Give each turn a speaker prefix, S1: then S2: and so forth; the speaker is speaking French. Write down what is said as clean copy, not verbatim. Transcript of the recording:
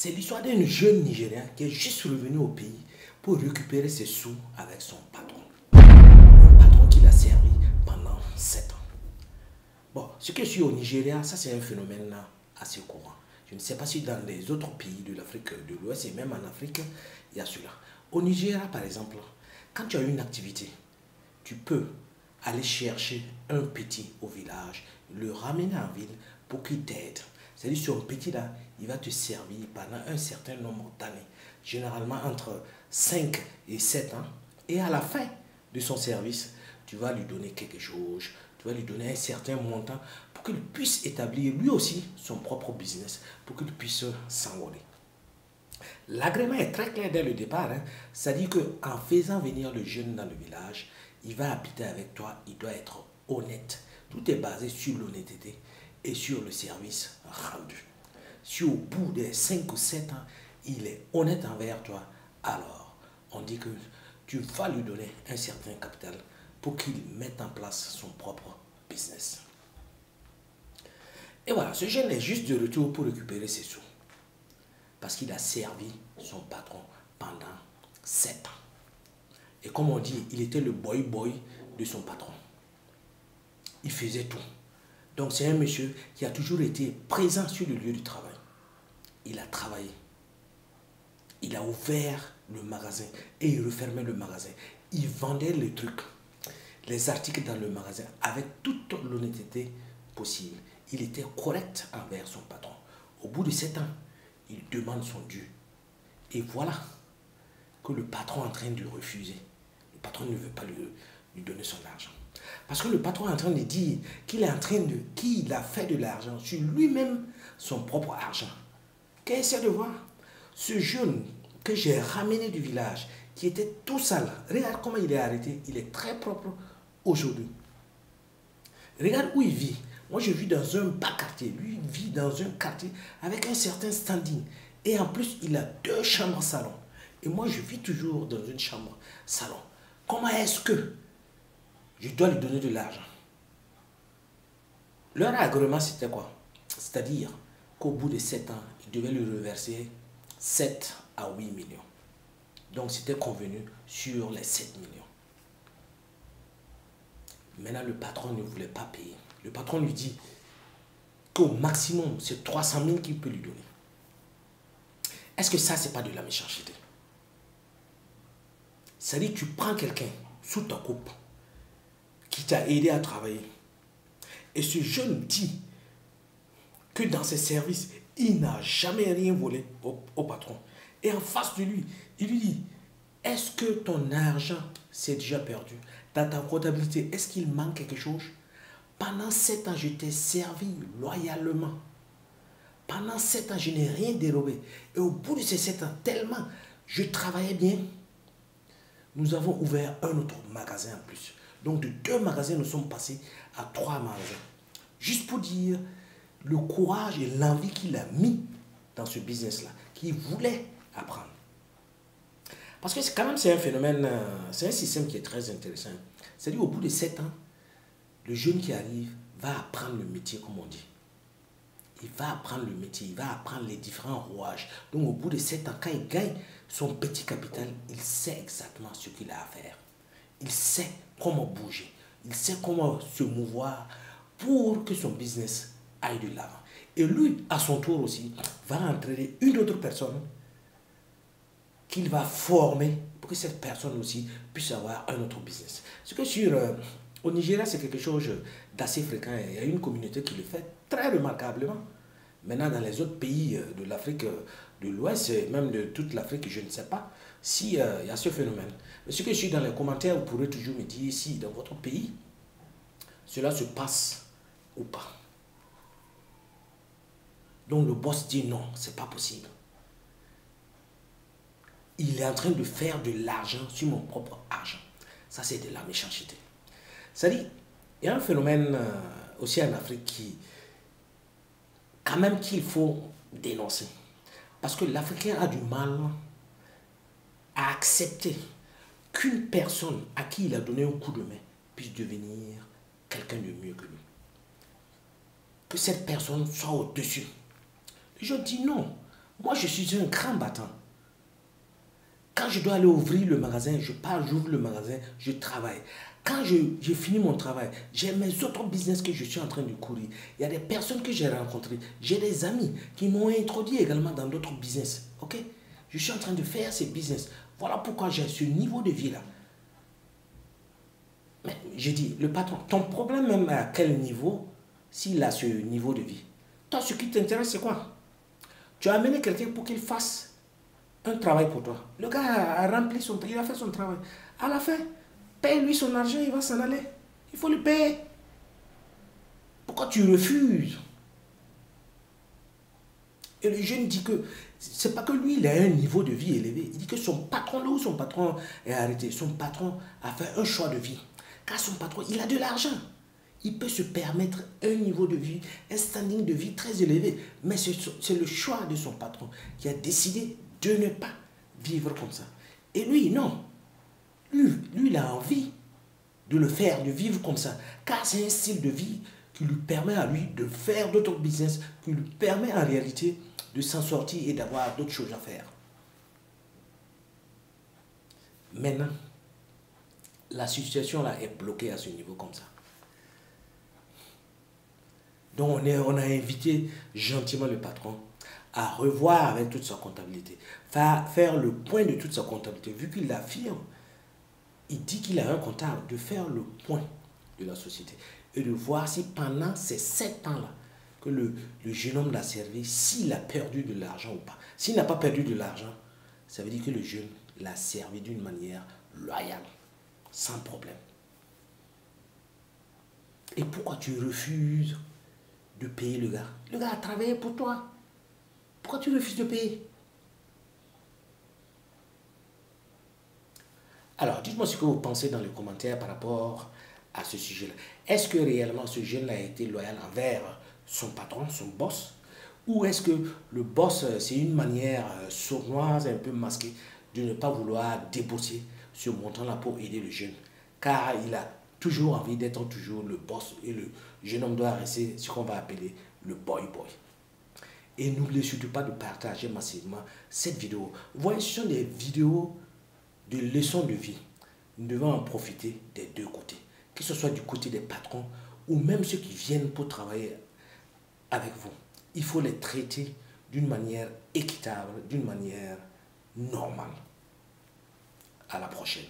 S1: C'est l'histoire d'un jeune Nigérien qui est juste revenu au pays pour récupérer ses sous avec son patron. Un patron qui l'a servi pendant 7 ans. Bon, ce que je suis au Nigeria, ça c'est un phénomène assez courant. Je ne sais pas si dans les autres pays de l'Afrique de l'Ouest et même en Afrique, il y a cela. Au Nigeria, par exemple, quand tu as une activité, tu peux aller chercher un petit au village, le ramener en ville pour qu'il t'aide. C'est-à-dire, ce petit là, il va te servir pendant un certain nombre d'années, généralement entre 5 et 7 ans. Et à la fin de son service, tu vas lui donner quelque chose, tu vas lui donner un certain montant pour qu'il puisse établir lui aussi son propre business, pour qu'il puisse s'envoler. L'agrément est très clair dès le départ. Hein. C'est-à-dire qu'en faisant venir le jeune dans le village, il va habiter avec toi, il doit être honnête. Tout est basé sur l'honnêteté et sur le service rendu. Si au bout des 5 ou 7 ans, il est honnête envers toi, alors on dit que tu vas lui donner un certain capital pour qu'il mette en place son propre business. Et voilà, ce jeune est juste de retour pour récupérer ses sous. Parce qu'il a servi son patron pendant 7 ans. Et comme on dit, il était le boy-boy de son patron. Il faisait tout. Donc c'est un monsieur qui a toujours été présent sur le lieu du travail. Il a travaillé. Il a ouvert le magasin et il refermait le magasin. Il vendait les trucs, les articles dans le magasin avec toute l'honnêteté possible. Il était correct envers son patron. Au bout de 7 ans, il demande son dû. Et voilà que le patron est en train de refuser. Le patron ne veut pas lui donner son argent. Parce que le patron est en train de dire qu'il a fait de l'argent sur lui-même, son propre argent. Qu'est-ce de voir? Ce jeune que j'ai ramené du village, qui était tout sale, regarde comment il est arrêté, il est très propre aujourd'hui. Regarde où il vit. Moi, je vis dans un bas quartier. Lui, il vit dans un quartier avec un certain standing. Et en plus, il a 2 chambres salon. Et moi, je vis toujours dans une chambre salon. Comment est-ce que je dois lui donner de l'argent? Leur agrément, c'était quoi? C'est-à-dire qu'au bout de 7 ans, il devait lui reverser 7 à 8 millions. Donc, c'était convenu sur les 7 millions. Maintenant, le patron ne voulait pas payer. Le patron lui dit qu'au maximum, c'est 300 000 qu'il peut lui donner. Est-ce que ça, c'est pas de la méchanceté? C'est-à-dire que tu prends quelqu'un sous ta coupe qui t'a aidé à travailler. Et ce jeune dit que dans ses services, il n'a jamais rien volé au patron. Et en face de lui, il lui dit, est-ce que ton argent s'est déjà perdu? Dans ta comptabilité, est-ce qu'il manque quelque chose? Pendant 7 ans, je t'ai servi loyalement. Pendant 7 ans, je n'ai rien dérobé. Et au bout de ces 7 ans, tellement je travaillais bien, nous avons ouvert un autre magasin en plus. Donc de 2 magasins, nous sommes passés à 3 magasins. Juste pour dire le courage et l'envie qu'il a mis dans ce business-là, qu'il voulait apprendre. Parce que quand même, c'est un phénomène, c'est un système qui est très intéressant. C'est-à-dire, au bout de 7 ans, le jeune qui arrive va apprendre le métier, comme on dit. Il va apprendre le métier, il va apprendre les différents rouages. Donc, au bout de 7 ans, quand il gagne son petit capital, il sait exactement ce qu'il a à faire. Il sait comment bouger. Il sait comment se mouvoir pour que son business aille de l'avant. Et lui, à son tour aussi, va entraîner une autre personne qu'il va former pour que cette personne aussi puisse avoir un autre business. Ce que au Nigeria, c'est quelque chose d'assez fréquent. Il y a une communauté qui le fait très remarquablement. Maintenant, dans les autres pays de l'Afrique de l'Ouest, même de toute l'Afrique, je ne sais pas s'il y a ce phénomène. Mais ce que je suis dans les commentaires, vous pourrez toujours me dire si dans votre pays, cela se passe ou pas. Donc le boss dit non, c'est pas possible. Il est en train de faire de l'argent sur mon propre argent. Ça, c'est de la méchanceté. C'est-à-dire, il y a un phénomène aussi en Afrique qui, quand même, qu'il faut dénoncer. Parce que l'Africain a du mal à accepter qu'une personne à qui il a donné un coup de main puisse devenir quelqu'un de mieux que lui. Que cette personne soit au-dessus. Je dis non. Moi, je suis un grand battant. Quand je dois aller ouvrir le magasin, je pars, j'ouvre le magasin, je travaille. Quand j'ai fini mon travail, j'ai mes autres business que je suis en train de courir. Il y a des personnes que j'ai rencontrées. J'ai des amis qui m'ont introduit également dans d'autres business. Ok? Je suis en train de faire ces business. Voilà pourquoi j'ai ce niveau de vie-là. Mais j'ai dit, le patron, ton problème même à quel niveau, s'il a ce niveau de vie? Toi, ce qui t'intéresse, c'est quoi? Tu as amené quelqu'un pour qu'il fasse un travail pour toi. Le gars a rempli son travail, il a fait son travail. À la fin, paye-lui son argent, il va s'en aller. Il faut lui payer. Pourquoi tu refuses? Et le jeune dit que c'est pas que lui, il a un niveau de vie élevé. Il dit que son patron, là où son patron est arrêté, son patron a fait un choix de vie. Car son patron, il a de l'argent. Il peut se permettre un niveau de vie, un standing de vie très élevé. Mais c'est le choix de son patron qui a décidé de ne pas vivre comme ça. Et lui, non. Lui, il a envie de le faire, de vivre comme ça. Car c'est un style de vie qui lui permet à lui de faire d'autres business, qui lui permet en réalité de s'en sortir et d'avoir d'autres choses à faire. Maintenant, la situation là est bloquée à ce niveau comme ça. Donc on a invité gentiment le patron à revoir avec toute sa comptabilité, faire le point de toute sa comptabilité, vu qu'il l'affirme, il dit qu'il a un comptable, de faire le point de la société et de voir si pendant ces 7 ans-là que le jeune homme l'a servi, s'il a perdu de l'argent ou pas. S'il n'a pas perdu de l'argent, ça veut dire que le jeune l'a servi d'une manière loyale, sans problème. Et pourquoi tu refuses de payer le gars? Le gars a travaillé pour toi. Pourquoi tu refuses de payer? Alors, dites-moi ce que vous pensez dans les commentaires par rapport à ce sujet-là. Est-ce que réellement ce jeune a été loyal envers son patron, son boss? Ou est-ce que le boss, c'est une manière sournoise, un peu masquée, de ne pas vouloir débourser ce montant-là pour aider le jeune? Car il a toujours envie d'être toujours le boss et le jeune homme doit rester ce qu'on va appeler le boy. Et n'oubliez surtout pas de partager massivement cette vidéo. Voyez, ce sont des vidéos de leçons de vie. Nous devons en profiter des deux côtés. Que ce soit du côté des patrons ou même ceux qui viennent pour travailler avec vous. Il faut les traiter d'une manière équitable, d'une manière normale. À la prochaine.